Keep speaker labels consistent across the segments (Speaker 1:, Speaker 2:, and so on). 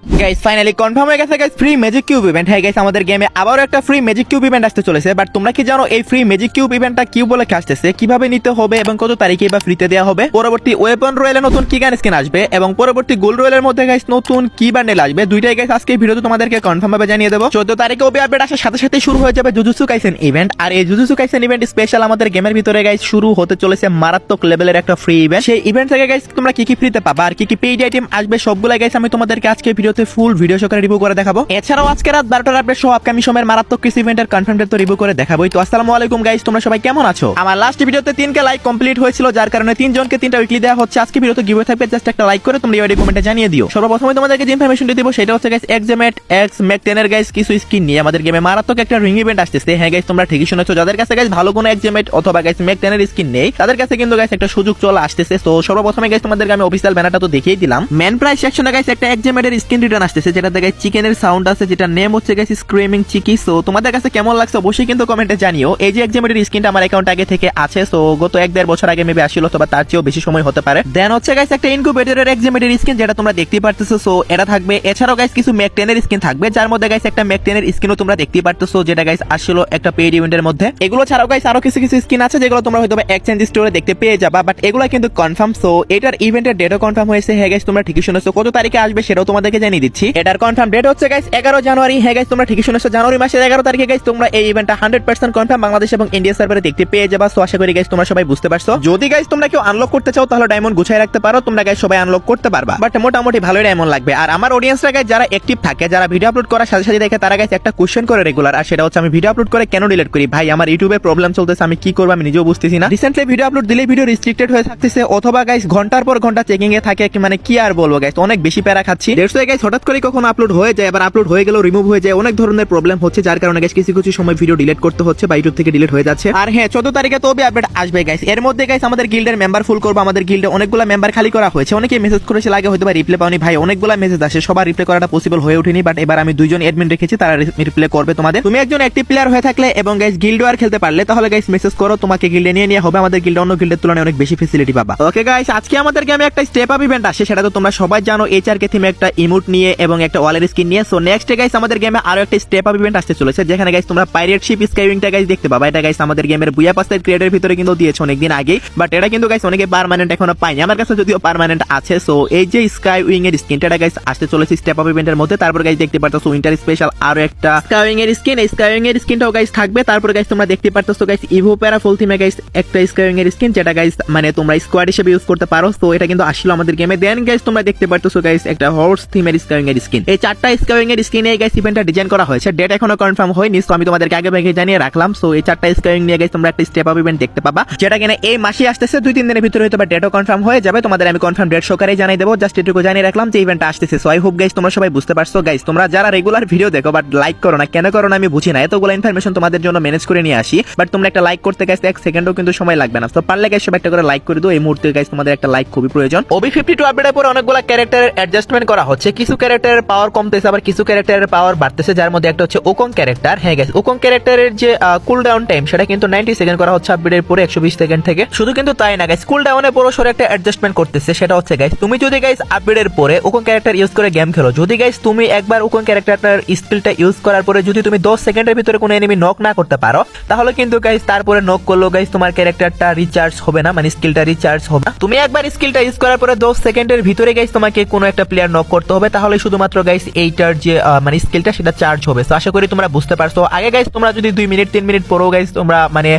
Speaker 1: Guys finally confirm হয়ে গেছে guys free magic cube event. হ্যাঁ গাইস আমাদের গেমে আবারও একটা ফ্রি ম্যাজিক কিউব ইভেন্ট আসতে চলেছে। বাট তোমরা কি জানো এই ফ্রি ম্যাজিক কিউব ইভেন্টটা কি বলে আসতেছে, কিভাবে নিতে হবে এবং কত তারিখে বা ফ্রিতে দেওয়া হবে, পরবর্তী ওয়েপন রয়েলে নতুন কি গান স্কিন আসবে এবং পরবর্তী গোল্ড রয়েলের মধ্যে গাইস নতুন কি বান্ডেল আসবে, দুইটাই গাইস আজকে ভিডিওতে তোমাদেরকে কনফার্ম ভাবে জানিয়ে দেবো। 14 তারিখে ওবি আপডেট আসার সাথে সাথে শুরু হয়ে যাবে জুজুৎসু কাইসেন ইভেন্ট। আর এই জুজুৎসু কাইসেন ইভেন্ট স্পেশাল আমাদের গেমের ভিতরে গাইস শুরু হতে চলেছে মারাত্মক লেভেলের একটা ফ্রি ইভেন্ট। সেই ইভেন্ট থেকে গাইস তোমরা কি কি ফ্রিতে পাবা আর কি কি পেইড আইটেম আসবে সবগুলা গাইস আমি তোমাদেরকে আজকে ভিডিওতে ফুল ভিডিও সহকারে রিভিউ করে দেখাবো। এছাড়াও আজকে রাত 12টার আপডেট সহ আপকামিং সময়ের মারাত্মক কিছু ইভেন্টের কনফার্ম ডেট তো রিভিউ করে দেখাবোই। তো আসসালামু আলাইকুম গাইস, তোমরা সবাই কেমন আছো? আমার লাস্ট ভিডিওতে 3কে লাইক কমপ্লিট হয়েছিল, যার কারণে 3 জনকে 3টা উইকলি দেওয়া হচ্ছে। আজকে ভিডিওতে গিভওয়ে থাকবে, জাস্ট একটা লাইক করে তোমরা এই কমেন্টে জানিয়ে দিও। সর্বপ্রথমে তোমাদেরকে যে ইনফরমেশনটি দিব সেটা হচ্ছে গাইস এক্সজেমেট এক্স ম্যাক 10 এর গাইস কিছু স্কিন নিয়ে আমাদের গেমে মারাত্মক একটা রিং ইভেন্ট আসতেছে। হ্যাঁ গাইস তোমরা ঠিকই শুনেছো, যাদের কাছে গাইস ভালো কোনো এক্সজেমেট অথবা গাইস ম্যাক 10 এর স্কিন নেই তাদের কাছে কিন্তু গাইস একটা সুযোগ চলে আসতেছে। তো সর্বপ্রথমে গাইস তোমাদেরকে আমি অফিশিয়াল ব্যানারটা তো দেখিয়ে দিলাম। মেন প্রাইস সেকশনে গাইস একটা এক্সজেমেটের স্কিন রিটার্ন আসতেছে, যেটাতে গাইস চিকেনের সাউন্ড আছে, যেটা নেম হচ্ছে গাইস স্ক্রিমিং চিকি। সো তোমাদের কাছে কেমন লাগছে অবশ্যই কিন্তু কমেন্টে জানিও। এই যে এক্সজেমেটের স্কিনটা আমার অ্যাকাউন্ট আগে থেকে আছে, সো গত 1-1.5 বছর আগে মেবি আসছিল অথবা তার চেয়েও বেশি সময় হতে পারে। দেন হচ্ছে গাইস একটা ইনকিউবেটরের এক্সজেমেটের স্কিন, যেটা তোমরা দেখতেই পারতেছো। সো এটা থাকবে। এছাড়াও গাইস কিছু ম্যাক 10 এর স্কিন থাকবে, যার মধ্যে গাইস একটা ম্যাক 10 এর স্কিনও তোমরা দেখতেই পারতেছো, যেটা গাইস আসছিল একটা পেইড ইভেন্টের মধ্যে। এগুলো ছাড়াও গাইস আরো কিছু কিছু স্কিন আছে যেগুলো তোমরা হয়তো এক্সচেঞ্জ স্টোরে দেখতে পেয়ে যাবা, বাট এগুলো কিন্তু কনফার্ম। সো এটার ইভেন্টের ডেটও কনফার্ম হয়েছে। হ্যাঁ গাইস তোমরা ঠিকই শুনেছো, কত তারিখে আসবে সেটাও তোমাদেরকে জানিয়ে দিচ্ছি। এটার কনফার্ম ডেট হচ্ছে গাইস 11 জানুয়ারি। হ্যাঁ গাইস তোমরা ঠিকই শুনেছো, জানুয়ারি মাসের 11 তারিখে গাইস তোমরা এই ইভেন্টটা 100% কনফার্ম বাংলাদেশ এবং ইন্ডিয়া সার্ভারে দেখতে পেয়ে যাবা। সো আশা করি গাইস তোমরা সবাই বুঝতে পারছো। যদি গাইস তোমরা কেউ আনলক করতে চাও তাহলে ডায়মন্ড গুছাই রাখতে পারো, তোমরা গাইস সবাই আনলক করতে পারবা, বাট মোটামুটি ভালোই ডায়মন্ড লাগবে। আর আমার অডিয়েন্সরা গাইস যারা অ্যাক্টিভ থাকে, যারা ভিডিও আপলোড করার সাথে সাথে দেখে, তারা গাইস একটা কোশ্চেন করে রেগুলার, আর সেটা হচ্ছে আমি ভিডিও আপলোড করে কেন ডিলিট করি। ভাই আমার ইউটিউবে প্রবলেম চলতেছে, আমি কি করব আমি নিজেও বুঝতেছি না। রিসেন্টলি ভিডিও আপলোড দিলে ভিডিও রেস্ট্রিক্টেড হয়ে থাকতেছে, অথবা গাইস ঘন্টার পর ঘন্টা চেকিং এ থাকে, মানে কি আর বলবো গাইস, অনেক বেশি প্যারা খাচ্ছি। দেড়শো গাইস হঠাৎ করে কখনো আপলোড হয়ে যায়, আবার আপলোড হয়ে গেলেও রিমুভ হয়ে যায়, অনেক ধরনের প্রবলেম হচ্ছে, যার কারণে গাইস কিছু কিছু সময় ভিডিও ডিলিট করতে হচ্ছে বা ইউটিউব থেকে ডিলিট হয়ে যাচ্ছে। আর হ্যাঁ 14 তারিখে তো আপডেট আসবে গাইস। এর মধ্যে গাইস আমাদের গিল্ডের মেম্বার ফুল করবো। আমাদের গিল্ডে অনেকগুলো মেম্বার খালি করা হয়েছে, অনেকেই মেসেজ করেছিল আগে, হয়তো বা রিপ্লাই পাওনি। ভাই অনেকগুলো মেসেজ আসে, সবার রিপ্লাই করাটা পসিবল হয়ে ওঠেনি, বাট এবার আমি 2জন অ্যাডমিন রেখেছি, তারা রিপ্লাই করবে তোমাদের। তুমি একজন অ্যাক্টিভ প্লেয়ার হয়ে থাকলে এবং গাইস গিল্ড ওয়ার খেলতে পারলে তাহলে গাইস মেসেজ করো, তোমাকে গিল্ডে নিয়ে হবে। আমাদের গিল্ডে অন্য গিল্ডের তুলনায় অনেক বেশি ফ্যাসিলিটি পাবা। ওকে গাইস আজকে আমাদের গেমে একটা স্টেপ আপ ইভেন্ট আসে, সেটা তো তোমরা সবাই জানো, এইচআরকে থিমে একটা ইমোট নিয়ে এবং একটা ওয়ালের স্কিন নিয়ে। সো নেক্সট গাইস আমাদের গেমে আরো একটা স্টেপ আপ ইভেন্ট আসতে চলেছে, যেখানে গাইস তোমরা পাইরেট শিপ স্কাইউইংটা গাইস দেখতে পাবা। এটা গাইস আমাদের গেমের বুয়া পাসের ক্রিয়েটের ভিতরে কিন্তু দিয়েছে অনেকদিন আগে, বাট এটা কিন্তু গাইস অনেকে পার্মানেন্ট এখনো পায়নি, আমার কাছে যদিও পার্মানেন্ট আছে। সো এই যে স্কাইউইং এর স্কিনটা গাইস আসতে চলেছে স্টেপ আপ ইভেন্টের মধ্যে। তারপর গাইস দেখতে পারতেছো উইন্টার স্পেশাল আরো একটা স্কাইউইং এর স্কিন, এই স্কাইউইং এর স্কিনটাও গাইস থাকবে। তারপর গাইস তোমরা দেখতে পারতেছো গাইস ইভো প্যারা ফুল থিমে গাইস একটা স্কাইউইং এর স্কিন, যেটা গাইস মানে তোমরা স্কোয়াড হিসেবে ইউজ করতে পারো। তো এটা কিন্তু আসলো আমাদের গেমে। দেন গাইস তোমরা দেখতে পারতেছো গাইস একটা হর্স থিমের স্কাইউইং এর স্কিন। এই 4টা স্কাইউইং এর স্কিনে গাইস ইভেন্টটা ডিজাইন করা হয়েছে, ডেট এখনো কনফার্ম হয়নি। সো আমি তোমাদেরকে আগে ভাগে জানিয়ে রাখলাম। সো এই 4টা স্কাইউইং নিয়ে গাইস তোমরা একটা স্টেপ আপ ইভেন্ট দেখতে পাবা, যেটা কিনা এই মাসে আসতেছে। 2-3 দিনের ভিতরে হয়তো বা ডেটও কনফার্ম হয়ে যাবে, তোমাদের আমি কনফার্ম ডেট সহকারে জানিয়ে দেবো। জাস্ট এটুকু জানিয়ে রাখলাম যে ইভেন্টটা আসতেছে। সো আই হোপ গাইস তোমরা সবাই বুঝতে পারছো। গাইস তোমরা যারা রেগুলার ভিডিও দেখো বাট লাইক করো না, কেন করো না আমি বুঝি না। এতগুলো ইনফরমেশন তোমাদের জন্য ম্যানেজ করে নিয়ে আসি, বাট তোমরা একটা লাইক করতে গাইস 1 সেকেন্ডও কিন্তু সময় লাগবে না। তো পারলে গাইস সবাই একটা করে লাইক করে দিও। এই মুহূর্তে গাইস তোমাদের একটা লাইক খুবই প্রয়োজন। ওবি 52 আপডেটের পর অনেকগুলো ক্যারেক্টারের অ্যাডজাস্টমেন্ট করা হচ্ছে, কিছু ক্যারেক্টারের পাওয়ার কমতেছে, আবার কিছু ক্যারেক্টারের পাওয়ার বাড়তেছে, যার মধ্যে একটা হচ্ছে ওকং ক্যারেক্টার। হ্যাঁ গাইস ওকং ক্যারেক্টারের যে কুল ডাউন টাইম সেটা কিন্তু 90 সেকেন্ড করা হচ্ছে আপডেটের পরে 120 সেকেন্ড থেকে। শুধু কিন্তু তাই না গাইস, কুল ডাউনে বড় সরে একটা অ্যাডজাস্টমেন্ট করতেছে, সেটা হচ্ছে গাইস তুমি যদি গাইস আপডেটের পরে ওকং ক্যারেক্টার ইউজ করে গেম খেলো, যদি গাইস তুমি একবার ওকং ক্যারেক্টারটার স্কিলটা ইউজ করার পরে যদি তুমি 10 সেকেন্ডের ভিতরে কোনো এনিমি নক না করতে পারো, তাহলে কিন্তু গাইস তারপরে নক করলো গাইস তোমার ক্যারেক্টারটা রিচার্জ হবে না, মানে স্কিলটা রিচার্জ হবে না। তুমি একবার স্কিলটা ইউজ করার পরে 10 সেকেন্ডের ভিতরে গাইস তোমাকে কোনো একটা প্লেয়ার নক করতে হবে, তাহলে শুধুমাত্র গাইস এইটার যে মানে স্কিলটা সেটা চার্জ হবে। তো আশা করি তোমরা বুঝতে পারছো। আগে গাইস তোমরা যদি 2 মিনিট 3 মিনিট পরেও গাইস তোমরা মানে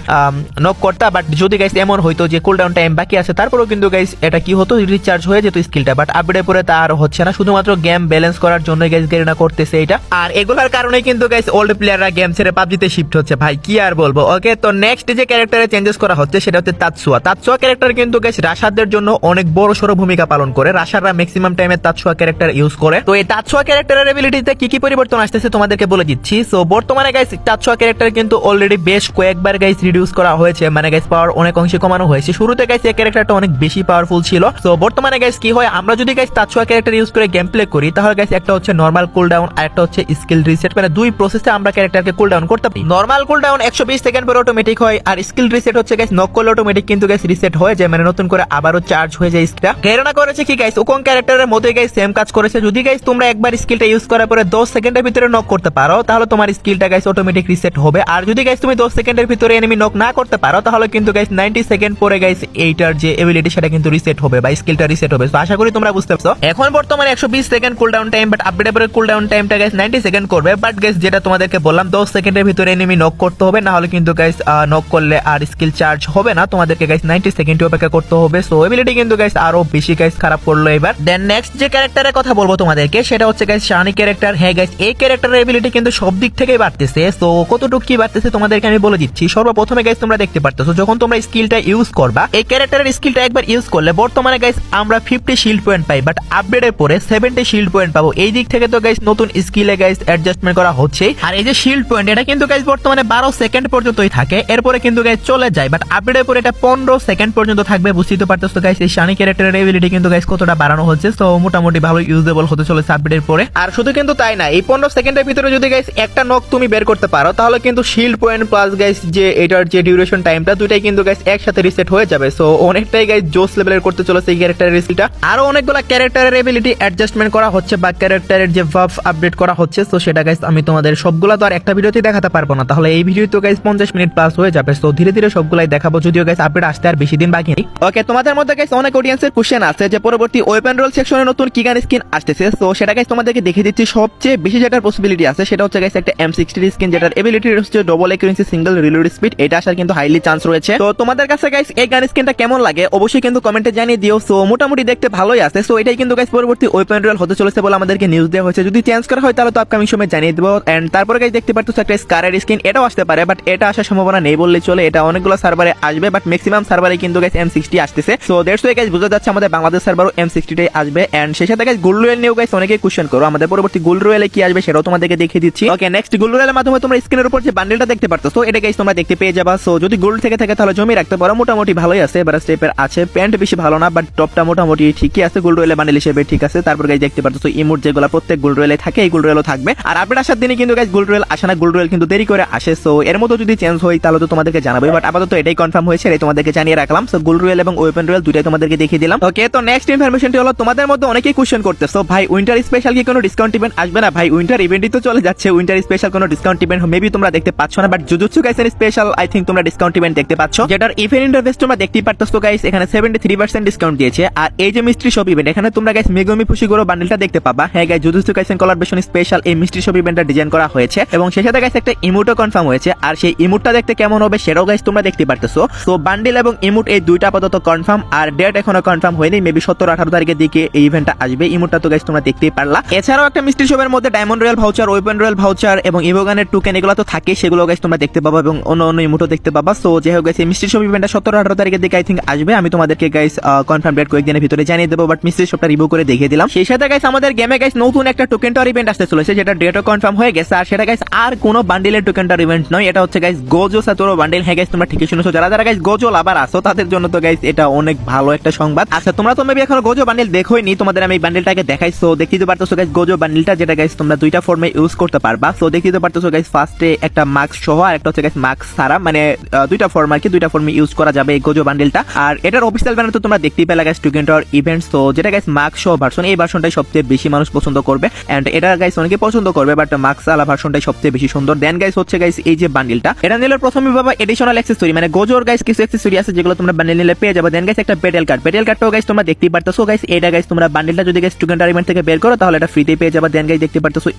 Speaker 1: নক করতা, বাট যদি গাইস এমন হইতো যে কুলডাউন টাইম বাকি আছে তারপরেও কিন্তু গাইস এটা কি হতো, রিচার্জ হয়ে যেত স্কিলটা, বাট আপডেটের পরে তা আর হচ্ছে না। শুধুমাত্র গেম ব্যালেন্স করার জন্য গাইস গেরিনা করতেছে এটা, আর এগুলোর কারণে কিন্তু গাইস ওল্ড প্লেয়াররা গেম ছেড়ে পাবজিতে শিফট হচ্ছে। ভাই কি আর বলবো। ওকে তো নেক্সট যে ক্যারেক্টারে চেঞ্জেস করা হচ্ছে সেটা হচ্ছে তাতসুয়া। তাতসুয়া ক্যারেক্টার কিন্তু গাইস রাশারদের জন্য অনেক বড় সড়ো ভূমিকা পালন করে, রাশাররা ম্যাক্সিমাম টাইমে তাতসুয়া ক্যারেক্টার ইউজ করে। তো এই তাতসুয়া ক্যারেক্টারের এবিলিটিতে কি কি পরিবর্তন আসতেছে তোমাদেরকে বলে দিচ্ছি। সো বর্তমানে গাইস তাতসুয়া ক্যারেক্টার কিন্তু অলরেডি বেশ কয়েকবার গাইস রিডিউস করা হয়েছে, মানে গাইস পাওয়ার অনেক অংশে কমানো হয়েছে। শুরুতে গাইস এই ক্যারেক্টারটা অনেক বেশি পাওয়ারফুল ছিল। সো বর্তমানে গাইস কি হয়, আমরা যদি গাইস তাতসুয়া ক্যারেক্টার ইউজ করে গেম প্লে করি, তাহলে গাইস একটা হচ্ছে নরমাল কুলডাউন আর একটা হচ্ছে স্কিল রিসেট, মানে দুই প্রসেসে আমরা ক্যারেক্টারকে কুলডাউন করতে পারি। নরমাল কুলডাউন 120 সেকেন্ড পরে অটোমেটিক হয়, আর স্কিল রিসেট হচ্ছে গাইস নক করলে অটোমেটিক কিন্তু গাইস রিসেট হয়ে যায়, মানে নতুন করে আবারও চার্জ হয়ে যায়। স্কিলটা গেরনা করেছে কি গাইস ওকং ক্যারেক্টারের মধ্যে গাইস সেম কাজ করেছে। যদি যদি গাইস তোমরা একবার স্কিলটা ইউজ করার পরে 10 সেকেন্ডের ভিতরে নক করতে পারো তাহলে তোমার স্কিলটা গাইস অটোমেটিক রিসেট হবে। আর যদি গাইস তুমি 10 সেকেন্ডের ভিতরে এনিমি নক না করতে পারো তাহলে কিন্তু গাইস 90 সেকেন্ড পরে গাইস এইটার যে এবিলিটি সেটা কিন্তু রিসেট হবে বা স্কিলটা রিসেট হবে। তো আশা করি তোমরা বুঝতে পারছো। এখন বর্তমানে 120 সেকেন্ড কুলডাউন টাইম, বাট আপডেটের পরে কুলডাউন টাইমটা গাইস 90 সেকেন্ড করবে। বাট গাইস যেটা তোমাদেরকে বললাম 10 সেকেন্ডের ভিতরে এনিমি নক করতে হবে, না হলে কিন্তু গাইস নক করলে আর স্কিল চার্জ হবে না, তোমাদেরকে গাইস 90 সেকেন্ড অপেক্ষা করতে হবে। সো এবিলিটি কিন্তু গাইস আরো বেশি গাইস খারাপ করলো এবার। দেন নেক্সট যে ক্যারেক্টারের কথা বলবো তোমাদেরকে সেটা হচ্ছে গাইস শানি ক্যারেক্টার। হ্যাঁ গাইস এই ক্যারেক্টারের এবিলিটি কিন্তু সব দিক থেকেই বাড়তেছে। সো কতটুকু কি বাড়তেছে তোমাদেরকে আমি বলে দিচ্ছি। সর্বপ্রথমে গাইস তোমরা দেখতে পারতেছো যখন তোমরা স্কিলটা ইউজ করবা, এই ক্যারেক্টারের স্কিলটা একবার ইউজ করলে বর্তমানে গাইস আমরা 50 শিল্ড পয়েন্ট পাই, বাট আপডেটের পরে 70 শিল্ড পয়েন্ট পাবো। এই দিক থেকে তো গাইস নতুন স্কিলে গাইস অ্যাডজাস্টমেন্ট করা হচ্ছে। আর এই যে শিল্ড পয়েন্ট এটা কিন্তু গাইস বর্তমানে 12 সেকেন্ড পর্যন্তই থাকে, এরপরে কিন্তু গাইস চলে যায়, বাট আপডেটের পরে এটা 15 সেকেন্ড পর্যন্ত থাকবে। বুঝতে পারতেছো গাইস এই শানি ক্যারেক্টারের এবিলিটি কিন্তু গাইস কতটা বাড়ানো হচ্ছে। সো মোটামুটি ভালো ইউজেবল হতে চলেছে আপডেটের পরে। আর শুধু কিন্তু তাই না, এই 15 সেকেন্ডের ভিতরে যদি গাইস একটা নক তুমি বের করতে পারো তাহলে কিন্তু শিল্ড পয়েন্ট প্লাস গাইস যে এটার যে ডিউরেশন টাইমটা দুইটাই কিন্তু গাইস একসাথে রিসেট হয়ে যাবে। সো অনেকটাই গাইস জোস লেভেলের করতে চলেছে এই ক্যারেক্টারের স্কিলটা। আরো অনেকগুলো ক্যারেক্টারের এবিলিটি অ্যাডজাস্টমেন্ট করা হচ্ছে বা ক্যারেক্টারের যে ভার্ব আপডেট করা হচ্ছে। সো সেটা গাইস আমি তোমাদের সবগুলা তো আর একটা ভিডিওতে দেখাতে পারবো না, তাহলে এই ভিডিও তো গাইস 50 মিনিট প্লাস হয়ে যাবে। সো ধীরে ধীরে সবগুলাই দেখাবো, যদিও গাইস আপডেট আসতে আর বেশি দিন বাকি নেই। ওকে, তোমাদের মধ্যে গাইস অনেক অডিয়েন্সের কোশ্চেন আছে যে পরবর্তী ওয়েপন রোল সেকশনে নতুন কি গান স্কিন আসতেছে। সো সেটা গাইস তোমাদেরকে দেখে দিচ্ছি। সবচেয়ে বেশি যেটার পসিবিলিটি আছে সেটা হচ্ছে গাইস একটা M60 স্কিন, যেটার এবিলিটি হচ্ছে ডবল অ্যাকুরেন্সি সিঙ্গেল রিলোড স্পিড। এটা আসার কিন্তু হাইলি চান্স রয়েছে। তো তোমাদের কাছে গাইস এই গান স্কিনটা কেমন লাগে অবশ্যই কিন্তু কমেন্টে জানিয়ে দিও। সো মোটামুটি দেখতে ভালোই আছে। সো এটাই কিন্তু গাইস পরবর্তী ওয়েপন রোল হতে চলেছে বলে আমাদেরকে নিউজ দেওয়া হয়েছে। যদি চেঞ্জ করা হয় তাহলে তো আপকামিং সময় জানিয়ে দেবো। এন্ড তারপরে গাইস দেখতে পারতো একটা স্কারের স্কিন, এটাও আসতে পারে, বাট এটা আসার সম্ভাবনা নেই বললেই চলে। এটা অনেকগুলো সার্ভারে আসবে, বাট ম্যাক্সিমাম সার্ভারে কিন্তু গাইস M60 আসতেছে। সো দ্যাটস ওয়াই গাইস বোঝা যাচ্ছে আমাদের বাংলাদেশ সার্ভারও M60 টাই আসবে। এন্ড সেই সাথে গাইস গোল্ড রয়েল নিয়েও গাইস অনেকেই কোশ্চেন করো, আমাদের পরবর্তী গোল্ড রয়েলে কি আসবে সেটাও তোমাদেরকে দেখিয়ে দিচ্ছি। ওকে, নেক্সট গোল্ড রয়েলের মাধ্যমে তোমরা স্ক্রিনের উপর যে বান্ডেলটা দেখতে পারতো, সো এটা গাইস তোমরা দেখতে পেয়ে যাবা। সো যদি গোল্ড থেকে থাকে তাহলে জমি রাখতে পারো, মোটামুটি ভালোই আছে। এবার স্টেপের আছে, প্যান্ট বেশি ভালো না, বাট টপটা মোটামুটি ঠিকই আছে, গোল্ড রয়েলে বান্ডেল হিসেবে ঠিক আছে। তারপর গাইস দেখতে পারতো ইমোট যেগুলো প্রত্যেক গোল্ড রয়েলে থাকে এই গোল্ড রয়েলও থাকবে। আর আপডেট আসার দিনে কিন্তু গাইস গোল্ড রয়েল আসে না, গোল্ড রয়েল কিন্তু দেরি করে আসে। সো এর মধ্যে যদি চেঞ্জ হয় তাহলে তো তোমাদেরকে জানাবোই, বাট আপাতত এটাই কনফার্ম হয়েছে, এটাই তোমাদেরকে জানিয়ে রাখলাম। সো গোল্ড রয়েল এবং ওয়েপন রয়েল দুটাই তোমাদেরকে দেখিয়ে দিলাম। ওকে, তো নেক্সট ইনফরমেশনটি হলো তোমাদের মধ্যে অনেকেই কোশ্চেন করতেছো ভাই উইন্টার স্পেশাল কি কোনো ডিসকাউন্ট ইভেন্ট আসবে না? ভাই উইন্টার ইভেন্টই তো চলে যাচ্ছে, উইন্টার স্পেশাল কোনো ডিসকাউন্ট ইভেন্ট মেবি তোমরা দেখতে পাচ্ছ না, but jujutsu Kaisen special I think তোমরা ডিসকাউন্ট ইভেন্ট দেখতে পাচ্ছ, যেটার ইভেন্ট ইন্টারফেস তোমরা দেখতেই পারতেছো গাইস। এখানে 73% ডিসকাউন্ট দিয়েছে। আর এই যে মিস্ট্রি শপ ইভেন্ট, এখানে তোমরা গাইস মেগুমি ফুশিগোরো বান্ডেলটা দেখতে পাবা। হ্যাঁ guys, jujutsu Kaisen collaboration special এই মিস্ট্রি শপ ইভেন্টটা ডিজাইন করা হয়েছে এবং সেই সাথে গাইস একটা ইমোটও কনফার্ম হয়েছে। আর সেই ইমোটটা দেখতে কেমন হবে সেটাও গাইস তোমরা দেখতে পারতেছো। সো বান্ডেল এবং ইমোট এই দুইটা আপাতত কনফার্ম, আর ডেট এখনো কনফার্ম হয়নি, মেবি 17-18 তারিখের দিকে এই ইভেন্টটা আসবে। ইমোটটা তো গাইস তোমরা দেখতেই পারলা। এছাড়াও একটা মিস্ট্রি শপের মধ্যে diamond royal voucher, weapon royal voucher এবং ইভোগানের টোকেন এগুলো তো থাকে, সেগুলো গাইস তোমরা দেখতে পাবা এবং অন্য অন্য ইমোটও দেখতে পাবা। সো যাই হোক গাইস, এই মিস্ট্রি শপ ইভেন্টটা 17-18 তারিখের দিকে আই থিংক আসবে। আমি তোমাদেরকে গাইস কনফার্ম ডেট কয়েকদিনের ভিতরে জানিয়ে দেবো, বাট মিস্ট্রি শপটা রিভিউ করে দেখিয়ে দিলাম। সেই সাথে গাইস আমাদের গেমে গাইস নতুন একটা টোকেন টাওয়ার ইভেন্ট আসতে চলেছে, যেটা ডেটও কনফার্ম হয়ে গেছে। আর সেটা গাইস আর কোনো বান্ডেলের টোকেন টাওয়ার ইভেন্ট নয়, এটা হচ্ছে গাইস গোজো সাতোরো বান্ডেল। হ্যাঁ গাইস, তোমরা ঠিকই শুনেছো, যারা যারা গাইস গোজো লাভার আছো তাদের জন্য তো গাইস এটা অনেক ভালো একটা সংবাদ। আচ্ছা, তোমরা তো মেবি এখনো গোজো বান্ডেল দেখোইনি, তোমাদের আমি এই বান্ডেলটাকে দেখাই। সো দেখতে পারতেছো গাইস গোজো বান্ডেলটা, যেটা গাইস তোমরা দুইটা ফর্মে ইউজ করতে পারবা। সো দেখতে পারতেছো গাইস ফার্স্টে একটা মাস্ক সহ আর একটা হচ্ছে গাইস মাস্ক ছাড়া, মানে দুইটা ফর্ম আর কি, দুইটা ফর্মে ইউজ করা যাবে এই গোজো বান্ডেলটা। আর এটার অফিসিয়াল ব্যানার তো তোমরা দেখতেই পেলে guys token tower event. So যেটা গাইস মাস্ক সহ ভার্সন, এই ভার্সনটাই সবচেয়ে বেশি মানুষ পছন্দ করবে এন্ড এটা গাইস অনেকে পছন্দ করবে, বাট মাস্ক আলা ভার্সনটাই সবচেয়ে বেশি সুন্দর। দেন গাইস হচ্ছে গাইস এই যে বান্ডেলটা, এটা নিলে প্রথমে পাবা এডিশনাল অ্যাকসেসরি, মানে গোজোর গাইস কিছু অ্যাকসেসরি আছে যেগুলো তোমরা বান্ডেল নিলে পেয়ে যাবে। দেন গাইস একটা পেটেল কার্ড, পেটেল কার্ডটাও গাইস তোমরা দেখতেই পারতেছো গাইস। এটা গাইস তোমরা বান্ডেলটা যদি গাইস টোকেন টাওয়ার ইভেন্ট থেকে বের করো তাহলে এটা ফ্রিতে পেয়ে যাবে। দেন গাইস দেখতে পারতেছো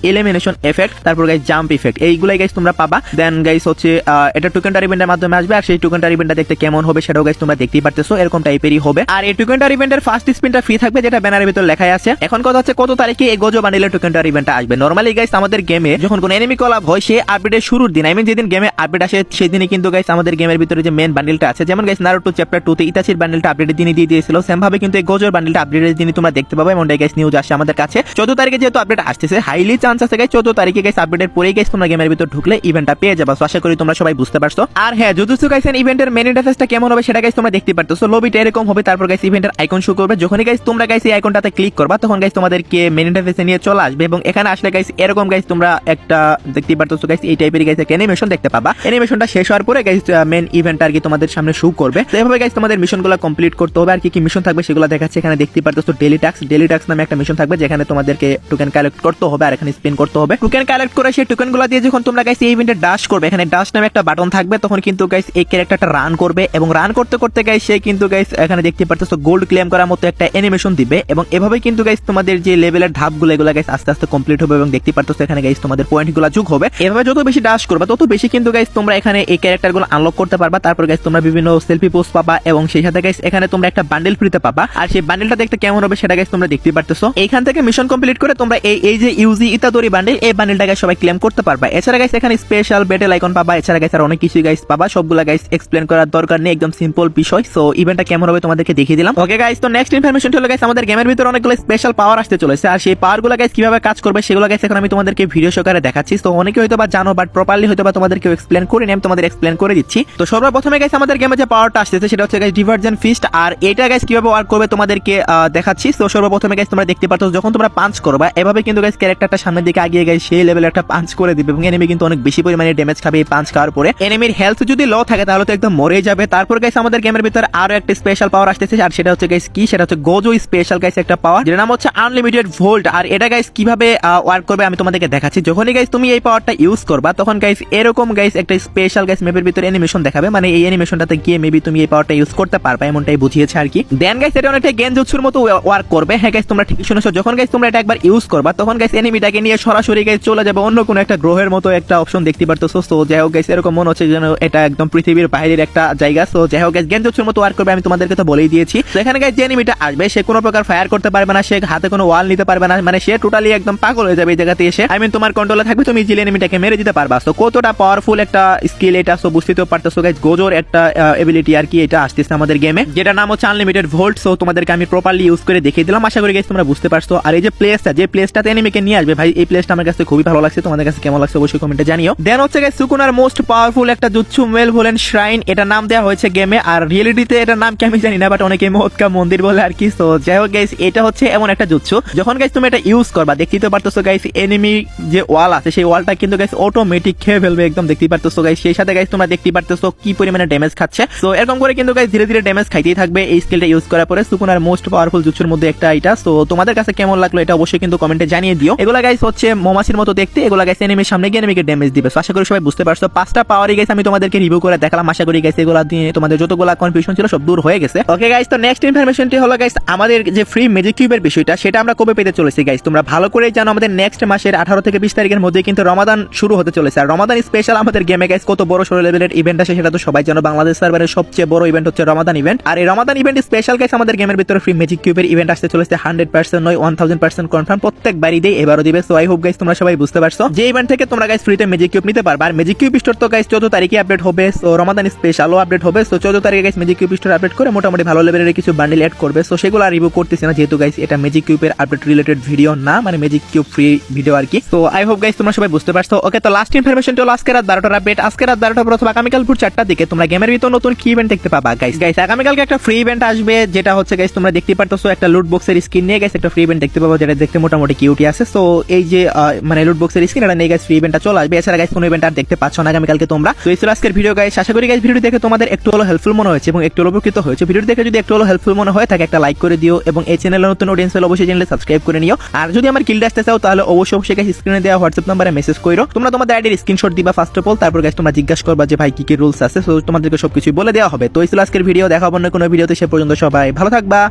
Speaker 1: এলিমিনেশন এফেক্ট, তারপর গাইস জাম্প ইফেক্ট, এইগুলাই গাইস তোমরা পাবা। দেন গাইস হচ্ছে এটা টোকেন টাওয়ার ইভেন্টের মাধ্যমে আসবে। আর সেই টোকেন টাওয়ার ইভেন্টটা দেখতে কেমন হবে সেটাও গাইস তোমরা দেখতেই পারতেছো, এরকম টাইপেরই হবে। আর এই টোকেন টাওয়ার ইভেন্টের ফার্স্ট স্পিনটা ফ্রি থাকবে, যেটা ব্যানারের ভিতর লেখাই আছে। এখন কথা হচ্ছে কত তারিখে এই গোজো বান্ডেলের টোকেন টাওয়ার ইভেন্টটা আসবে। নরমালি গাইস আমাদের গেমে যখন কোন এনিমি কলাব হয় সেই আপডেটের শুরুর দিন, আই মিন যেদিন গেমে আপডেট আসে সেই দিনই কিন্তু গাইস আমাদের গেমের ভিতরে যে মেন বান্ডেলটা আছে, যেমন গাইস নারুটো চ্যাপ্টার 2 তে ইতাচির বান্ডেলটা আপডেটের দিনই দিয়ে দিয়েছিল, সেম ভাবে কিন্তু এই গোজোর বান্ডেলটা আপডেটের দিনই তোমরা দেখতে পাবে। এমন গাইস নিউজ আসে আমাদের কাছে 14 তারিখে, যেহেতু আপডেট আসতেছে হাইলি চান্স আছে গাইস 14 তারিখে গাইস আপডেটের পরেই গাইস তোমরা গেমের ভিতর ঢুকলে ইভেন্টটা পেয়ে যাবে। সো আশা করি তোমরা সবাই বুঝতে পারছো। আর হ্যাঁ, জুজুৎসু কাইসেন ইভেন্টের মেন ইন্টারফেসটা কেমন হবে সেটা গাইস তোমরা দেখতে পারতেছো। লবিটা এরকম হবে, তারপর গাইস ইভেন্টের আইকন শো করবে। যখনই গাইস তোমরা গাইস এই আইকনটাতে ক্লিক করবা তখন গাইস তোমাদেরকে মেন ইন্টারফেসে নিয়ে চলে আসবে এবং এখানে আসলে গাইস এরকম গাইস তোমরা একটা দেখতে পারতেছো গাইস এই টাইপের গাইস একটা অ্যানিমেশন দেখতে পাবা। অ্যানিমেশনটা শেষ হওয়ার পরে গাইস মেন ইভেন্ট আর কি তোমাদের সামনে শো করবে। তো এভাবে গাইস তোমাদের মিশনগুলো কমপ্লিট করতে হবে। আর কি কি মিশন থাকবে সেগুলো দেখাচ্ছে এখানে দেখতে পারতেছো। ডেইলি টাস্ক নামে একটা মিশন থাকবে, থাকবে যেখানে তোমাদেরকে টোকেন কালেক্ট করতে হবে আর এখানে স্পিন করতে হবে। টোকেন কালেক্ট করে সেই টোকেনগুলো দিয়ে যখন তোমরা গাইস এই ইভেন্টে ডাশ করবে, এখানে ডাশ নামে একটা বাটন থাকবে, তখন কিন্তু গাইস এই ক্যারেক্টারটা রান করবে এবং রান করতে করতে গাইস সে কিন্তু গাইস এখানে দেখতে পারতেছো গোল্ড ক্লেম করার মতো একটা অ্যানিমেশন দিবে এবং এভাবে কিন্তু গাইস তোমাদের যে লেভেলের ধাপগুলো এগুলো গাইস আস্তে আস্তে কমপ্লিট হবে এবং দেখতে পারতেছো এখানে গাইস তোমাদের পয়েন্টগুলো যোগ হবে। এভাবে যত বেশি ডাশ করবে তত বেশি কিন্তু গাইস তোমরা এখানে এই ক্যারেক্টারগুলো আনলক করতে পারবা। তারপর গাইস তোমরা বিভিন্ন সেলফি পোস্ট পাবা এবং সেই সাথে গাইস এখানে তোমরা একটা বান্ডেল ফ্রিতে পাবা। আর সেই বান্ডেলটা দেখতে কেমন হবে সেটা গাইস তোমরা দেখতে পারতেছো। এইখান থেকে মিশন কমপ্লিট করে তোমরা এই যে ইউজি ইতাদোরি বান্ডেল, এই বান্ডেলটা গাইস সবাই ক্লেম করতে পারবা। এছাড়া গাইস এখানে স্পেশাল ব্যাটেল আইকন পাবা, এছাড়া গাইস আর অনেক কিছু গাইস পাবা। সবগুলা গাইস এক্সপ্লেন করার দরকার নেই, একদম সিম্পল বিষয়। সো ইভেন্টটা কেমন হবে তোমাদেরকে দেখিয়ে দিলাম। ওকে গাইস, তো নেক্সট ইনফরমেশন হলো গাইস আমাদের গেমের ভিতরে অনেকগুলো স্পেশাল পাওয়ার আসতে চলেছে আর সেই পাওয়ারগুলো গাইস কিভাবে কাজ করবে সেগুলো গাইস এখন আমি তোমাদেরকে ভিডিও সহকারে দেখাচ্ছি। তো অনেকে হয়তোবা জানো বাট প্রপারলি হয়তোবা তোমাদেরকে এক্সপ্লেন করে নিয়ে আমি তোমাদের এক্সপ্লেন করে দিচ্ছি। তো সর্বপ্রথমে গাইস আমাদের গেমে যে পাওয়ারটা আসছে সেটা হচ্ছে গাইস ডিভার্জেন্ট ফিস্ট, আর এটা গাইস কিভাবে ওয়ার্ক করবে তোমাদেরকে দেখাচ্ছি। তো সর্বপ্রথমে গাইস তোমরা দেখতে পাচ্ছ যখন তোমরা পাঞ্চ করবা এভাবে কিন্তু গাইস ক্যারেক্টারটা সামনের দিকে আগিয়ে গাইস সেই লেভেলে একটা পাঞ্চ করে দিবে এবং এনিমি কিন্তু অনেক বেশি পরিমাণে ড্যামেজ খাবে এই পাঞ্চ খাওয়ার পরে। এনিমির হেলথ যদি লো থাকে তাহলে তো একদম মরে যাবে। তারপর গাইস আমাদের গেমের ভিতরে আরো একটা স্পেশাল পাওয়ার আসতেছে আর সেটা হচ্ছে গাইস কি, সেটা হচ্ছে গোজো স্পেশাল গাইস একটা পাওয়ার যেটার নাম হচ্ছে আনলিমিটেড ভোল্ট। আর এটা গাইস কিভাবে ওয়ার্ক করবে আমি তোমাদেরকে দেখাচ্ছি। যখনই গাইস তুমি এই পাওয়ারটা ইউজ করবা তখন গাইস এরকম গাইস একটা স্পেশাল গাইস ম্যাপের ভিতরে অ্যানিমেশন দেখাবে, মানে এই অ্যানিমেশনটাতে গিয়ে মেবি তুমি এই পাওয়ারটা ইউজ করতে পারবে এমনটাই বুঝিয়েছে আর কি। দেন গাইস এটা অনেকটা গেনজুৎসুর মতো ওয়ার্ক করবে। হ্যাঁ গাইস তোমরা ঠিকই শুনেছো, যখন গাইস তোমরা এটা একবার ইউজ করবা তখন গাইস এনিমিটাকে নিয়ে সরাসরি গাইস চলে যাবে অন্য কোনো একটা গ্রহের মতো একটা অপশন দেখতে পারতেছো। সো যাই হোক গাইস এরকম মনে হচ্ছে যেন এটা একদম পৃথিবীর বাইরের একটা জায়গা। সো যাই হোক গাইস গেনজুৎসুর মতো ওয়ার্ক করবে, আমি তোমাদেরকে তো বলেই দিয়েছি। তো এখানে গাইস যে এনিমিটা আসবে সে কোনো প্রকার ফায়ার করতে পারবে না, সে হাতে কোনো ওয়াল নিতে পারবে না, মানে সে টোটালি একদম পাগল হয়ে যাবে এই জায়গাতে এসে। আই মিন তোমার কন্ট্রোলে থাকবে, তুমি ইজিলি এনিমিটাকে মেরে দিতে পারবা। সো কতটা পাওয়ারফুল একটা স্কিল এটা, সো বুঝতে তো পারতেছো গাইস গোজোর একটা এবিলিটি আর কি এটা আসতেছে আমাদের গেমে যেটা নাম হচ্ছে আনলিমিটেড ভোল্ট। সো তোমাদেরকে আমি প্রপারলি ইউজ করে দেখিয়ে দিলাম, আশা করি গাইস তোমরা বুঝতে পারছো। আর এই যে প্লেসটা, যে প্লেসটাতে এনিমিকে নিয়ে আসবে ভাই, এই প্লেসটা আমার কাছে খুবই ভালো লাগছে। তোমাদের কাছে কেমন লাগছে অবশ্যই কমেন্টে জানিও। দেন হচ্ছে গাইস সুকুনার মোস্ট পাওয়ারফুল একটা জুৎসু মেল ভোলেন শ্রাইন, এটা নাম দেওয়া হয়েছে গেমে আর রিয়েলিটিতে এটার নাম কি আমি জানি না, বাট অনেকে মহৎকা মন্দির বলে আর কি। সো যাই হোক গাইস এটা হচ্ছে এমন একটা জুৎসু যখন গাইস তুমি এটা ইউজ করবা দেখতেই তো পারতেছো গাইস এনিমি যে ওয়াল আছে সেই ওয়ালটা কিন্তু গাইস অটোমেটিক খেয়ে ফেলবে একদম, দেখতেই পারতেছো গাইস। সেই সাথে গাইস তোমরা দেখতেই পারতেছো কি পরিমাণে ড্যামেজ খাচ্ছে। সো এরকম করে কিন্তু গাইস ধীরে ধীরে ড্যামেজ খাইতেই থাকবে এই স্কিলটা ইউজ করার পরে। সুকুনার মোস্ট পাওয়ারফুল জুৎসুর মধ্যে একটা এটা। সো তোমাদের কাছে কেমন লাগলো এটা অবশ্যই কিন্তু কমেন্টে জানিয়ে দিও। এগুলা গাইস হচ্ছে মৌমাছির মতো দেখতে, এগুলা গাইস এনিমির সামনে গিয়ে এনিমিকে ড্যামেজ দিবে। সো আশা করি সবাই বুঝতে পারছো। 5টা পাওয়ারই গাইস আমি তোমাদেরকে রিভিউ করে দেখালাম, আশা করি গাইস এগুলা দিয়ে তোমাদের যতগুলা কনফিউশন ছিল সব দূর হয়ে গেছে। ওকে গাইস, তো নেক্সট ইনফরমেশনটি হলো গাইস আমাদের যে ফ্রি ম্যাজিক কিউবের বিষয়টা সেটা আমরা কবে পেতে চলেছি গাইস। তোমরা ভালো করেই জানো আমাদের নেক্সট মাসের 18 থেকে 20 তারিখের মধ্যে কিন্তু রমাদান শুরু হতে চলেছে। আর রমাদান স্পেশাল আমাদের গেমে গাইস কত বড় সড়ো লেভেলের ইভেন্ট আছে সেটা তো সবাই জানো। বাংলাদেশ সার্ভারের সবচেয়ে বড় ইভেন্ট হচ্ছে রমাদান ইভেন্ট। আর এই রমাদান ইভেন্ট স্পেশাল গাইস আমাদের গেমের ভিতরে ফ্রি ম্যাজিক কিউবের ইভেন্ট আসতে চলেছে 100% নয় 1000% কনফার্ম, প্রত্যেক বাড়িতেই এবারও দিবে। সো আই হোপ গাইস তোমরা সবাই বুঝতে পারছো যে ইভেন্ট থেকে তোমরা গাইস ফ্রিতে ম্যাজিক কিউব নিতে পারবে। আর ম্যাজিক কিউব স্টোর তো গাইস 14 তারিখে আপডেট হবে। সো রমাদান স্পেশালও আপডেট হবে। সো 14 তারিখে guys magic cube store update করে মোটামুটি ভালো লেভেলের কিছু বান্ডেল অ্যাড করবে। সো সেগুলো আর রিভিউ করতেছি না যেহেতু গাইস এটা ম্যাজিক কিউবের আপডেট রিলেটেড ভিডিও না, মানে ম্যাজিক কিউব ফ্রি ভিডিও আর কি। সো আই হোপ গাইস তোমরা সবাই বুঝতে পারছো। ওকে, তো লাস্ট ইনফরমেশনটা হলো আজকে রাত 12টার আপডেট। আজকে রাত 12টা পর অথবা আগামীকাল ভোর 4টার দিকে তোমরা গেমের ভিতর নতুন কি ইভেন্ট দেখতে পাবা গাইস। আগামীকালকে একটা ফ্রি ইভেন্ট আসবে যেটা হচ্ছে গাইস তোমরা দেখতে পারতেছো একটা লুট বক্সের স্কিন নিয়ে গাইস একটা ফ্রি ইভেন্ট দেখতে পাবো যেটা দেখতে মোটামুটি কিউটি আছে। সো এই যে মানে লুট বক্সের স্কিন এটা নিয়ে গাইস ফ্রি ইভেন্টটা চলে আসবে। এছাড়া গাইস কোনো ইভেন্ট আর দেখতে পাচ্ছ না আগামীকালকে তোমরা। তো এই ছিল আজকের ভিডিও গাইস, আশা করি গাইস ভিডিও দেখে তোমাদের একটু হলো হেল্পফুল মনে হয়েছে এবং একটু উপকৃত হয়েছে। ভিডিও দেখে যদি একটু হলো হেল্পফুল মনে হয় থাকে একটা লাইক করে দিও এবং এই চ্যানেলে নতুন অডিয়েন্স হলে অবশ্যই চ্যানেলে সাবস্ক্রাইব করে নিও। আর যদি আমার গিল্ডে আসতে চাও তাহলে অবশ্যই গাইস স্ক্রিনে দেওয়া হোয়াটসঅ্যাপ নম্বরে মেসেজ করো। তোমরা তোমাদের আইডির স্ক্রিনশট দিবা ফার্স্ট অফ অল, তারপর গাইস তোমরা জিজ্ঞাসা করবা যে ভাই কি কি রুলস আছে। সো তোমাদেরকে সবকিছু বলে দেওয়া হবে। তো এই ছিল আজকের ভিডিও, দেখা হবে অন্য কোনো ভিডিওতে। সে পর্যন্ত সবাই ভালো থাকবা।